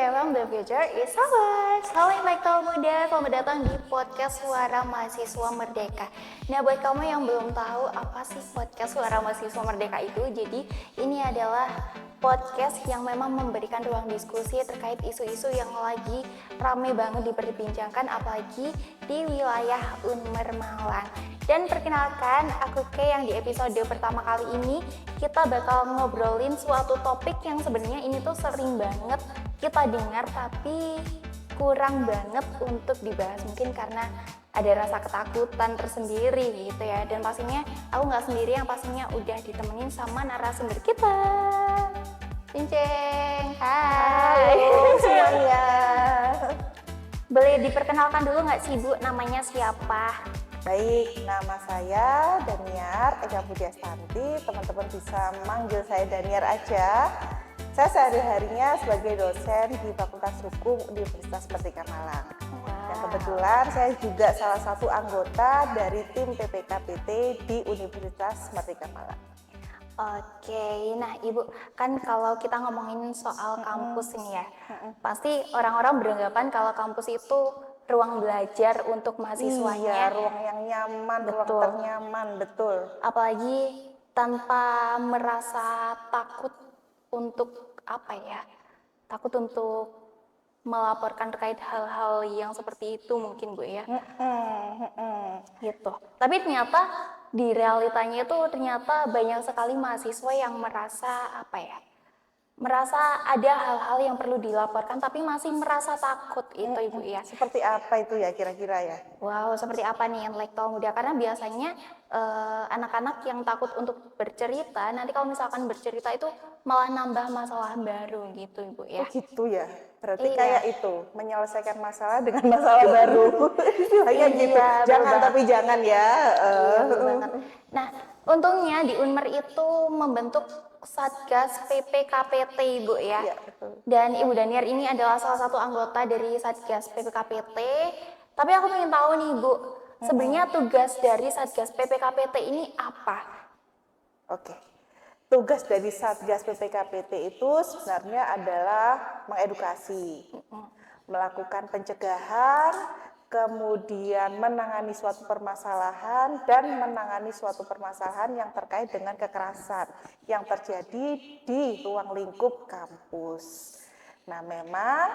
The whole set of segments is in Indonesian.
everyone, the future is ours. Halo intelektual muda, selamat datang di podcast Suara Mahasiswa Merdeka. Nah, buat kamu yang belum tahu apa sih podcast Suara Mahasiswa Merdeka itu, jadi ini adalah podcast yang memang memberikan ruang diskusi terkait isu-isu yang lagi rame banget diperbincangkan, apalagi di wilayah Unmer Malang. Dan perkenalkan, aku Kay yang di episode pertama kali ini kita bakal ngobrolin suatu topik yang sebenarnya ini tuh sering banget kita dengar tapi kurang banget untuk dibahas, mungkin karena ada rasa ketakutan tersendiri gitu ya. Dan pastinya aku nggak sendiri, yang pastinya udah ditemenin sama narasumber kita. Cinceng, hai. Halo semuanya. Boleh diperkenalkan dulu nggak sih Bu, namanya siapa? Baik, nama saya Daniar Ega Budiastanti. Teman-teman bisa manggil saya Daniar aja. Saya sehari-harinya sebagai dosen di Fakultas Hukum Universitas Merdeka Malang. Dan kebetulan saya juga salah satu anggota dari tim PPKPT di Universitas Merdeka Malang. Oke, nah Ibu, kan kalau kita ngomongin soal kampus ini ya, pasti orang-orang beranggapan kalau kampus itu ruang belajar untuk mahasiswanya. Iya, ruang yang nyaman, Betul. ruang ternyaman, betul. Apalagi tanpa merasa takut untuk takut untuk melaporkan terkait hal-hal yang seperti itu mungkin Bu ya. Gitu. Tapi ternyata di realitanya itu ternyata banyak sekali mahasiswa yang merasa merasa ada hal-hal yang perlu dilaporkan tapi masih merasa takut itu Ibu ya. Seperti apa itu ya kira-kira ya? Wow, seperti apa nih intelektual muda? Karena biasanya anak-anak yang takut untuk bercerita, nanti kalau misalkan bercerita itu malah nambah masalah baru gitu Ibu ya. Oh gitu ya? Berarti Iya. kayak itu, menyelesaikan masalah dengan masalah baru. Istilahnya gitu. Iya, Jangan betul tapi jangan ya. Iya, betul banget. Nah, untungnya di Unmer itu membentuk Satgas PPKPT Ibu ya. Iya, betul. Dan Ibu Daniar ini adalah salah satu anggota dari Satgas PPKPT. Tapi aku ingin tahu nih Bu, sebenarnya tugas dari Satgas PPKPT ini apa? Oke. Tugas dari Satgas PPKPT itu sebenarnya adalah mengedukasi, melakukan pencegahan, kemudian menangani suatu permasalahan dan menangani suatu permasalahan yang terkait dengan kekerasan yang terjadi di ruang lingkup kampus. Nah, memang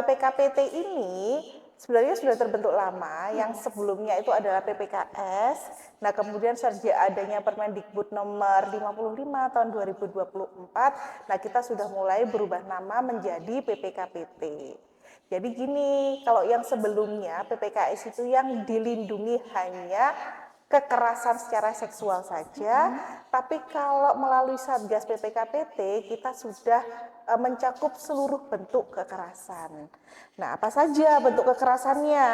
PPKPT ini sebenarnya sudah terbentuk lama, yang sebelumnya itu adalah PPKS. Nah, kemudian sejak adanya Permendikbud nomor 55 tahun 2024, nah kita sudah mulai berubah nama menjadi PPKPT. Jadi gini, kalau yang sebelumnya PPKS itu yang dilindungi hanya kekerasan secara seksual saja, tapi kalau melalui Satgas PPKPT kita sudah mencakup seluruh bentuk kekerasan. Nah, apa saja bentuk kekerasannya?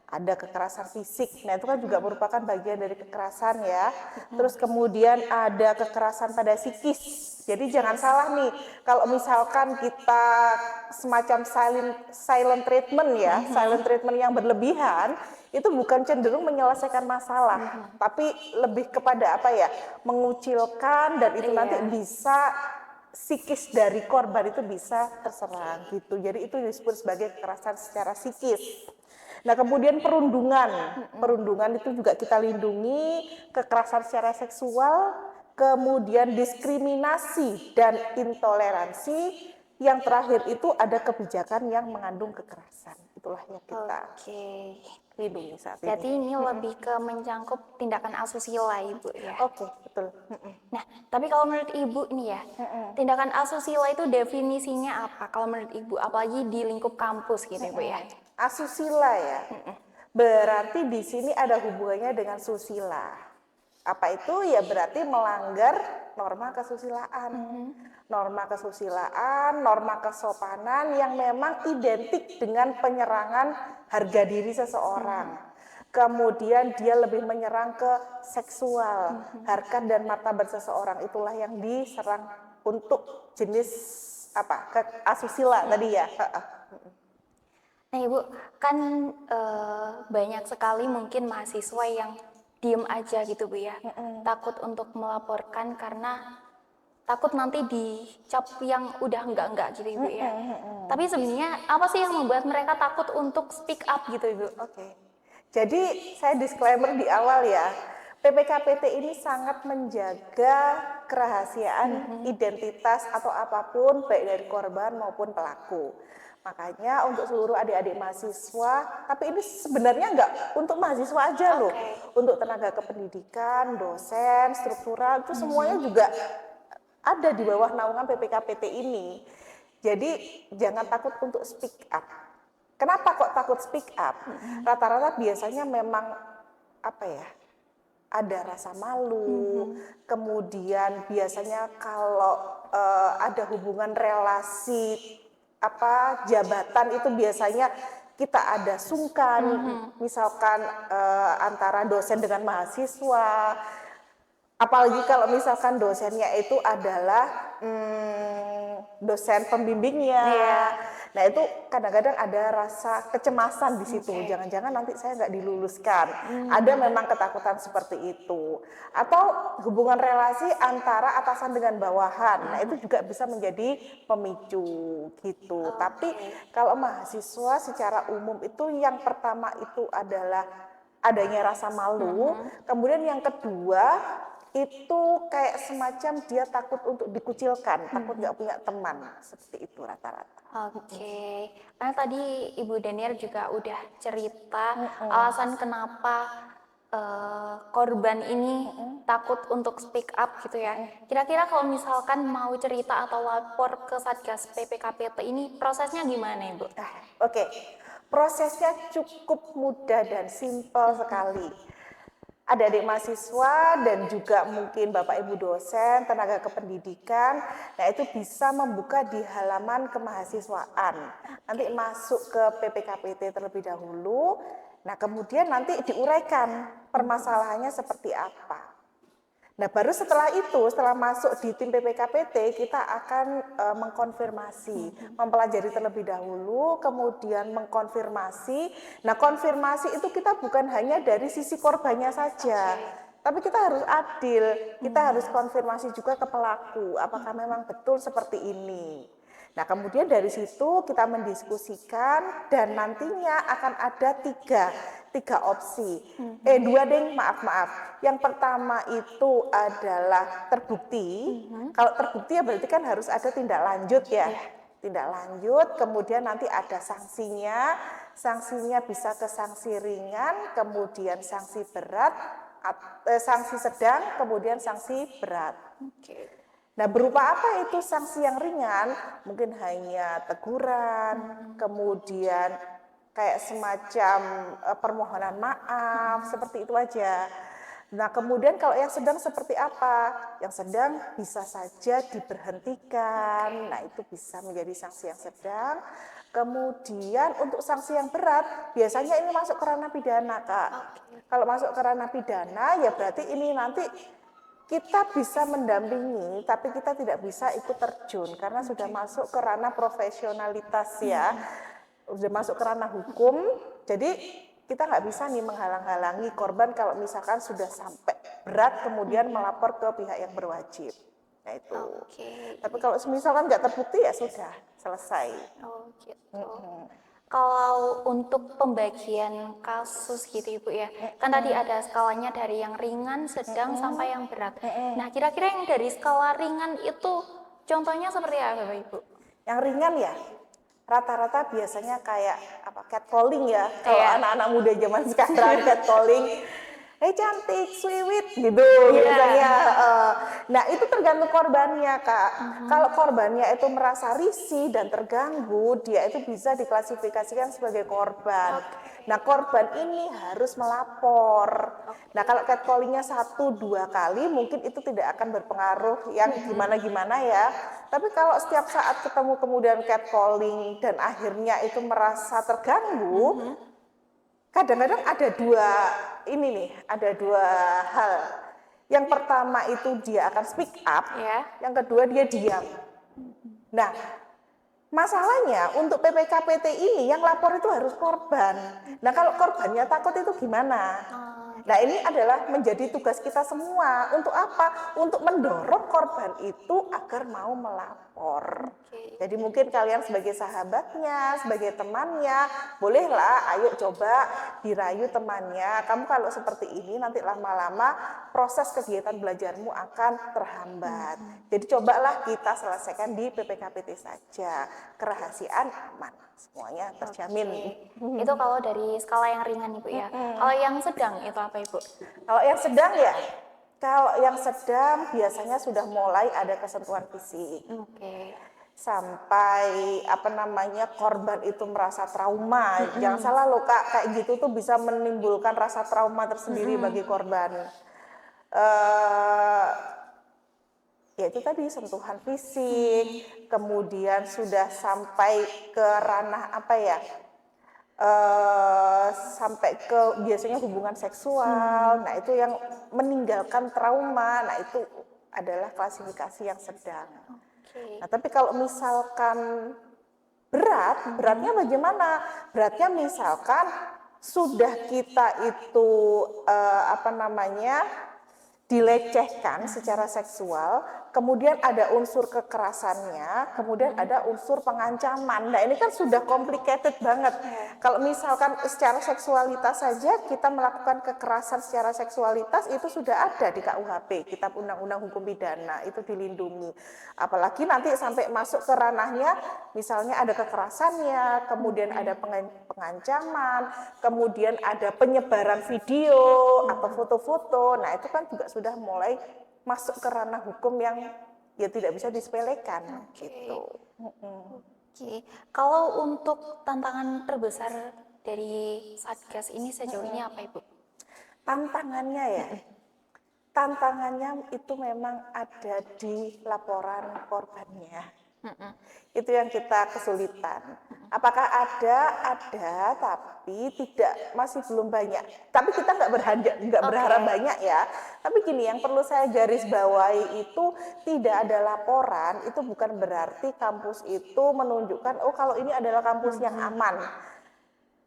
Ada kekerasan fisik, nah itu kan juga merupakan bagian dari kekerasan ya. Terus kemudian ada kekerasan pada psikis. Jadi jangan salah nih, kalau misalkan kita semacam silent treatment ya, silent treatment yang berlebihan, itu bukan cenderung menyelesaikan masalah, tapi lebih kepada mengucilkan, dan itu nanti bisa psikis dari korban itu bisa terserang gitu. Jadi itu disebut sebagai kekerasan secara psikis. Nah, kemudian perundungan itu juga kita lindungi, kekerasan secara seksual, kemudian diskriminasi dan intoleransi, yang terakhir itu ada kebijakan yang mengandung kekerasan. Itulah yang kita lindungi saat ini. Berarti ini lebih ke mencangkup tindakan asusila Ibu ya. Oke, betul. Nah, tapi kalau menurut Ibu nih ya, tindakan asusila itu definisinya apa? Kalau menurut Ibu, apalagi di lingkup kampus gitu Ibu ya. Asusila ya. Berarti di sini ada hubungannya dengan susila. Apa itu? Ya berarti melanggar norma kesusilaan. Norma kesusilaan, norma kesopanan yang memang identik dengan penyerangan harga diri seseorang. Kemudian dia lebih menyerang ke seksual, harkat dan martabat seseorang. Itulah yang diserang untuk jenis asusila tadi ya. Nah Ibu, kan banyak sekali mungkin mahasiswa yang diem aja gitu Bu ya, takut untuk melaporkan karena takut nanti dicap yang udah enggak gitu Ibu ya. Tapi sebenarnya apa sih yang membuat mereka takut untuk speak up gitu Ibu? Oke. Jadi saya disclaimer di awal ya. PPKPT ini sangat menjaga kerahasiaan identitas atau apapun baik dari korban maupun pelaku. Makanya untuk seluruh adik-adik mahasiswa, tapi ini sebenarnya enggak untuk mahasiswa aja loh. Untuk tenaga kependidikan, dosen, struktural itu semuanya juga ada di bawah naungan PPKPT ini. Jadi jangan takut untuk speak up. Kenapa kok takut speak up? Rata-rata biasanya memang apa ya? Ada rasa malu. Kemudian biasanya kalau ada hubungan relasi jabatan itu biasanya kita ada sungkan, misalkan antara dosen dengan mahasiswa. Apalagi kalau misalkan dosennya itu adalah dosen pembimbingnya. Nah itu kadang-kadang ada rasa kecemasan di situ. Jangan-jangan nanti saya nggak diluluskan. Ada memang ketakutan seperti itu. Atau hubungan relasi antara atasan dengan bawahan. Nah itu juga bisa menjadi pemicu gitu. Tapi kalau mahasiswa secara umum itu yang pertama itu adalah adanya rasa malu. Kemudian yang kedua itu kayak semacam dia takut untuk dikucilkan, takut nggak punya teman, seperti itu rata-rata. Oke, karena tadi Ibu Daniel juga udah cerita alasan kenapa korban ini takut untuk speak up gitu ya. Kira-kira kalau misalkan mau cerita atau lapor ke Satgas PPKPT ini prosesnya gimana Ibu? Oke, prosesnya cukup mudah dan simpel sekali. Adik-adik mahasiswa dan juga mungkin Bapak Ibu dosen, tenaga kependidikan, nah itu bisa membuka di halaman kemahasiswaan. Nanti masuk ke PPKPT terlebih dahulu, nah kemudian nanti diuraikan permasalahannya seperti apa. Nah baru setelah itu, setelah masuk di tim PPKPT, kita akan mengkonfirmasi, mempelajari terlebih dahulu, kemudian mengkonfirmasi. Nah konfirmasi itu kita bukan hanya dari sisi korbannya saja, tapi kita harus adil, kita harus konfirmasi juga ke pelaku, apakah memang betul seperti ini. Nah kemudian dari situ kita mendiskusikan dan nantinya akan ada tiga opsi. Dua deh, maaf. Yang pertama itu adalah terbukti. Kalau terbukti ya berarti kan harus ada tindak lanjut ya. Tindak lanjut, kemudian nanti ada sanksinya. Sanksinya bisa ke sanksi ringan, kemudian sanksi berat, sanksi sedang, kemudian sanksi berat. Nah, berupa apa itu sanksi yang ringan? Mungkin hanya teguran, kemudian kayak semacam permohonan maaf, seperti itu aja. Nah, kemudian kalau yang sedang seperti apa? Yang sedang bisa saja diberhentikan. Nah, itu bisa menjadi sanksi yang sedang. Kemudian untuk sanksi yang berat, biasanya ini masuk ke ranah pidana, Kak. Kalau masuk ke ranah pidana, ya berarti ini nanti kita bisa mendampingi, tapi kita tidak bisa ikut terjun karena sudah masuk ke ranah profesionalitas ya, sudah masuk ke ranah hukum. Jadi kita nggak bisa nih menghalang-halangi korban kalau misalkan sudah sampai berat kemudian melapor ke pihak yang berwajib. Nah itu. Tapi kalau misalkan nggak terbukti ya sudah selesai. Oh gitu. Kalau untuk pembagian kasus gitu Ibu ya, kan tadi ada skalanya dari yang ringan, sedang, sampai yang berat. Nah kira-kira yang dari skala ringan itu contohnya seperti apa Bapak Ibu? Yang ringan ya, rata-rata biasanya kayak catcalling ya, kalau anak-anak muda zaman sekarang catcalling. Hey cantik, sweet gitu biasanya. Nah itu tergantung korbannya Kak. Kalau korbannya itu merasa risih dan terganggu, dia itu bisa diklasifikasikan sebagai korban. Nah korban ini harus melapor. Nah kalau catcallingnya 1-2 kali mungkin itu tidak akan berpengaruh yang gimana-gimana ya. Tapi kalau setiap saat ketemu kemudian catcalling dan akhirnya itu merasa terganggu, kadang-kadang ada ada dua hal. Yang pertama itu dia akan speak up, yang kedua dia diam. Nah, masalahnya untuk PPKPT ini yang lapor itu harus korban. Nah, kalau korbannya takut itu gimana? Nah, ini adalah menjadi tugas kita semua. Untuk apa? Untuk mendorong korban itu agar mau melapor. Jadi mungkin kalian sebagai sahabatnya, sebagai temannya, bolehlah ayo coba dirayu temannya. Kamu kalau seperti ini nanti lama-lama proses kegiatan belajarmu akan terhambat. Jadi cobalah kita selesaikan di PPKPT saja. Kerahasiaan aman, semuanya terjamin. Itu kalau dari skala yang ringan Ibu ya. Kalau yang sedang itu apa Ibu? Kalau yang sedang ya, kalau yang sedang biasanya sudah mulai ada kesentuhan fisik. Sampai korban itu merasa trauma. Jangan salah loh Kak, kayak gitu tuh bisa menimbulkan rasa trauma tersendiri bagi korban. Yaitu tadi sentuhan fisik, kemudian sudah sampai ke ranah sampai ke biasanya hubungan seksual. Nah, itu yang meninggalkan trauma. Nah, itu adalah klasifikasi yang sedang. Nah, tapi kalau misalkan beratnya bagaimana? Beratnya misalkan sudah kita itu dilecehkan secara seksual, kemudian ada unsur kekerasannya, kemudian ada unsur pengancaman. Nah, ini kan sudah complicated banget. Kalau misalkan secara seksualitas saja kita melakukan kekerasan secara seksualitas itu sudah ada di KUHP, Kitab Undang-Undang Hukum Pidana, itu dilindungi. Apalagi nanti sampai masuk ke ranahnya, misalnya ada kekerasannya, kemudian ada pengancaman, kemudian ada penyebaran video atau foto-foto. Nah, itu kan juga sudah mulai masuk ke ranah hukum yang ya tidak bisa disepelekan gitu. Kalau untuk tantangan terbesar dari Satgas ini sejauh ini apa Ibu? Tantangannya ya, tantangannya itu memang ada di laporan korbannya. Itu yang kita kesulitan. Apakah ada, tapi masih belum banyak. Tapi kita nggak berharap banyak ya. Tapi gini, yang perlu saya garis bawahi itu tidak ada laporan, itu bukan berarti kampus itu menunjukkan, oh kalau ini adalah kampus yang aman.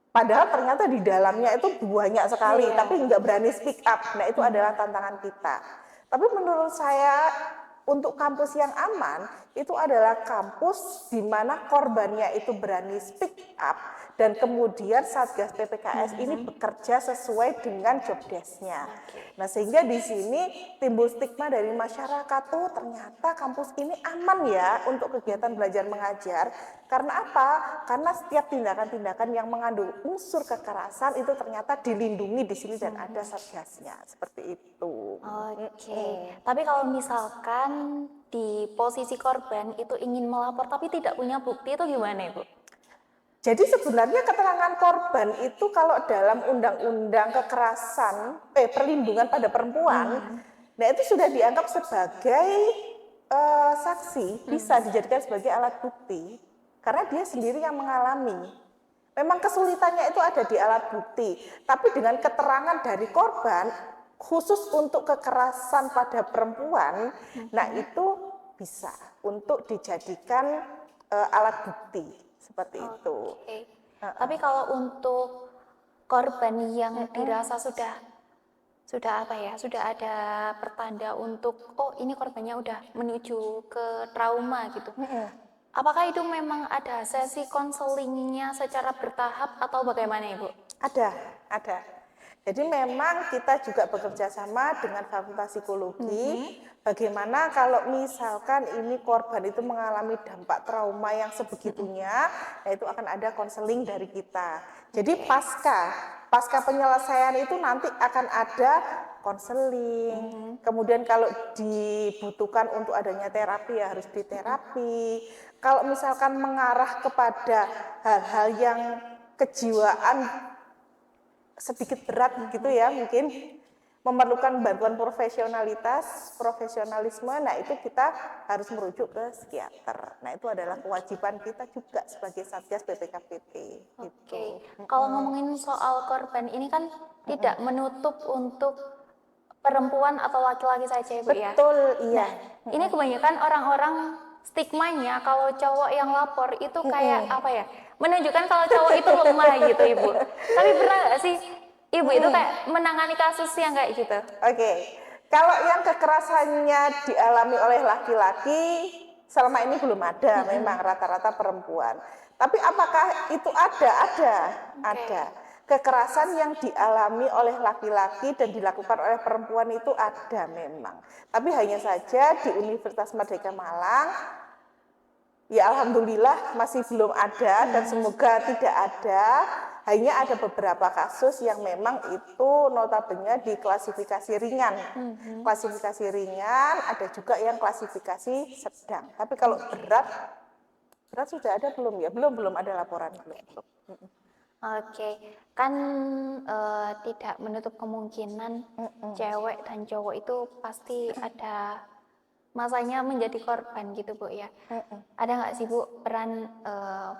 Padahal ternyata di dalamnya itu banyak sekali, tapi nggak berani speak up. Nah, itu adalah tantangan kita. Tapi menurut saya, untuk kampus yang aman, itu adalah kampus di mana korbannya itu berani speak up, dan kemudian Satgas PPKS ini bekerja sesuai dengan job desk-nya. Nah, sehingga di sini timbul stigma dari masyarakat, tuh ternyata kampus ini aman ya untuk kegiatan belajar mengajar. Karena apa? Karena setiap tindakan-tindakan yang mengandung unsur kekerasan itu ternyata dilindungi di sini dan ada Satgasnya, seperti itu. Tapi kalau misalkan di posisi korban itu ingin melapor tapi tidak punya bukti, itu gimana Ibu? Jadi sebenarnya keterangan korban itu kalau dalam undang-undang kekerasan, perlindungan pada perempuan, nah itu sudah dianggap sebagai saksi, bisa dijadikan sebagai alat bukti, karena dia sendiri yang mengalami. Memang kesulitannya itu ada di alat bukti, tapi dengan keterangan dari korban, khusus untuk kekerasan pada perempuan, nah itu bisa untuk dijadikan alat bukti. Seperti itu. Tapi kalau untuk korban yang dirasa sudah ada pertanda untuk ini korbannya udah menuju ke trauma gitu. Apakah itu memang ada sesi konselingnya secara bertahap atau bagaimana Ibu? Ada. Jadi memang kita juga bekerja sama dengan Fakultas Psikologi. Bagaimana kalau misalkan ini korban itu mengalami dampak trauma yang sebegitunya, nah itu akan ada konseling dari kita. Jadi pasca penyelesaian itu nanti akan ada konseling. Kemudian kalau dibutuhkan untuk adanya terapi ya harus diterapi. Kalau misalkan mengarah kepada hal-hal yang kejiwaan sedikit berat gitu ya, mungkin memerlukan bantuan profesionalisme, nah itu kita harus merujuk ke psikiater. Nah, itu adalah kewajiban kita juga sebagai Satgas PPKPT. Gitu. Kalau ngomongin soal korban ini kan tidak menutup untuk perempuan atau laki-laki saja Ibu ya? Betul, iya. Nah, ini kebanyakan orang-orang stigmanya kalau cowok yang lapor itu kayak menunjukkan kalau cowok itu lemah gitu Ibu. Tapi pernah nggak sih Ibu itu kayak menangani kasus yang kayak gitu? Oke. Kalau yang kekerasannya dialami oleh laki-laki, selama ini belum ada, memang rata-rata perempuan. Tapi apakah itu ada? Ada, ada. Kekerasan yang dialami oleh laki-laki dan dilakukan oleh perempuan itu ada memang. Tapi hanya saja di Universitas Merdeka Malang, ya alhamdulillah masih belum ada dan semoga tidak ada. Hanya ada beberapa kasus yang memang itu notabene diklasifikasi ringan. Klasifikasi ringan, ada juga yang klasifikasi sedang. Tapi kalau berat sudah ada belum ya? Belum ada laporan belum. Oke, kan tidak menutup kemungkinan cewek dan cowok itu pasti ada masanya menjadi korban gitu Bu ya. Ada nggak sih Bu peran,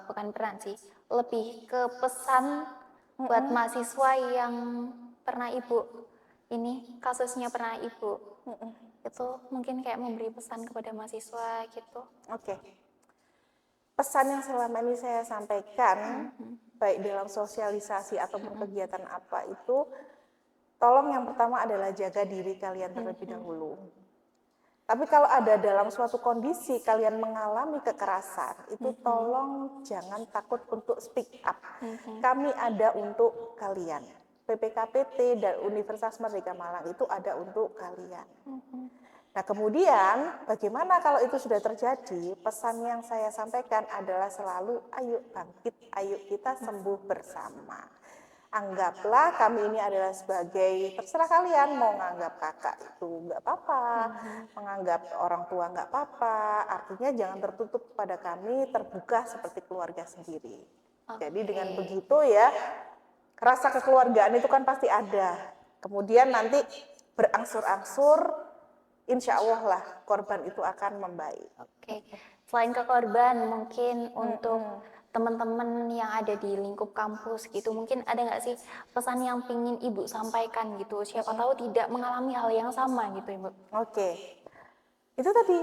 bukan peran sih, lebih ke pesan buat mahasiswa yang pernah Ibu ini kasusnya pernah Ibu itu mungkin kayak memberi pesan kepada mahasiswa gitu. Oke. Pesan yang selama ini saya sampaikan, baik dalam sosialisasi atau kegiatan apa itu, tolong yang pertama adalah jaga diri kalian terlebih dahulu. Tapi kalau ada dalam suatu kondisi kalian mengalami kekerasan, itu tolong jangan takut untuk speak up. Kami ada untuk kalian. PPKPT dan Universitas Merdeka Malang itu ada untuk kalian. Nah kemudian bagaimana kalau itu sudah terjadi, pesan yang saya sampaikan adalah selalu ayo bangkit, ayo kita sembuh bersama. Anggaplah kami ini adalah sebagai, terserah kalian mau nganggap kakak itu nggak apa-apa, menganggap orang tua nggak apa-apa, artinya jangan tertutup pada kami, terbuka seperti keluarga sendiri. Jadi dengan begitu ya, rasa kekeluargaan itu kan pasti ada. Kemudian nanti berangsur-angsur, insya Allah lah korban itu akan membaik. Oke, selain ke korban mungkin untuk teman-teman yang ada di lingkup kampus gitu, mungkin ada nggak sih pesan yang pingin Ibu sampaikan gitu, siapa tahu tidak mengalami hal yang sama gitu Ibu. Oke, itu tadi,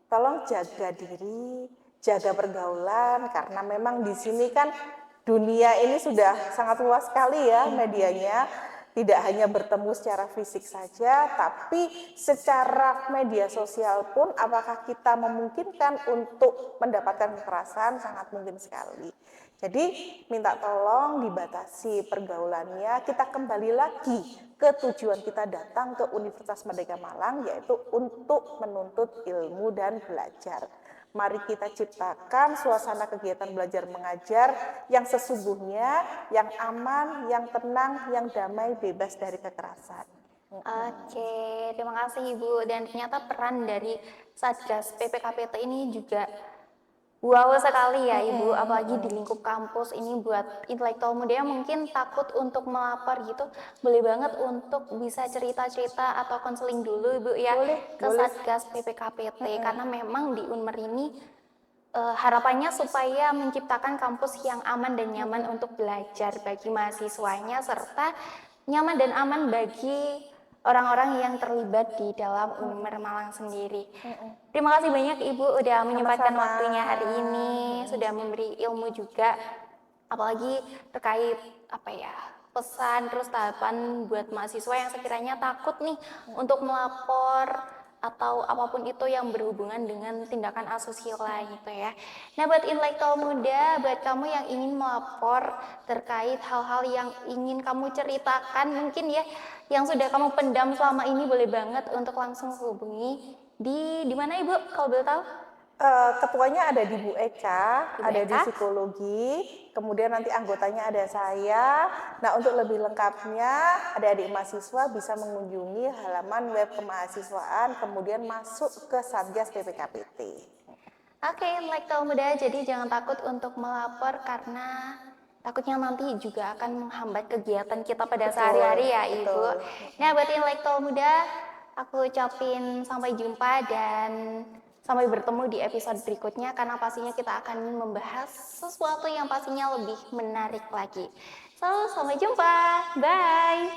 tolong jaga diri, jaga pergaulan, karena memang di sini kan dunia ini sudah sangat luas sekali ya medianya. Tidak hanya bertemu secara fisik saja, tapi secara media sosial pun apakah kita memungkinkan untuk mendapatkan kekerasan, sangat mungkin sekali. Jadi minta tolong dibatasi pergaulannya, kita kembali lagi ke tujuan kita datang ke Universitas Merdeka Malang, yaitu untuk menuntut ilmu dan belajar. Mari kita ciptakan suasana kegiatan belajar mengajar yang sesungguhnya, yang aman, yang tenang, yang damai, bebas dari kekerasan. Oke, terima kasih Ibu. Dan ternyata peran dari Satgas PPKPT ini juga wow sekali ya Ibu, apalagi di lingkup kampus ini buat intelektual muda yang mungkin takut untuk melapor gitu, boleh banget untuk bisa cerita-cerita atau konseling dulu Ibu ya ke Satgas PPKPT karena memang di Unmer ini harapannya supaya menciptakan kampus yang aman dan nyaman untuk belajar bagi mahasiswanya serta nyaman dan aman bagi orang-orang yang terlibat di dalam Unmer Malang sendiri. Terima kasih banyak Ibu udah menyempatkan waktunya hari ini, sudah memberi ilmu juga, apalagi terkait apa ya, pesan terus tahapan buat mahasiswa yang sekiranya takut nih untuk melapor atau apapun itu yang berhubungan dengan tindakan asusila gitu ya. Nah buat intelektual muda, buat kamu yang ingin melapor terkait hal-hal yang ingin kamu ceritakan mungkin ya, yang sudah kamu pendam selama ini, boleh banget untuk langsung hubungi di mana Ibu kalau boleh tahu? Ketuanya ada di Bu Eka, Ibu ada di Eka? psikologi, kemudian nanti anggotanya ada saya. Nah untuk lebih lengkapnya, adik-adik mahasiswa bisa mengunjungi halaman web kemahasiswaan, kemudian masuk ke Satgas PPKPT. Oke, intelektual muda, jadi jangan takut untuk melapor karena takutnya nanti juga akan menghambat kegiatan kita pada sehari-hari ya Ibu. Betul. Nah buat intelektual muda, aku ucapin sampai jumpa dan sampai bertemu di episode berikutnya karena pastinya kita akan membahas sesuatu yang pastinya lebih menarik lagi. So, sampai jumpa. Bye.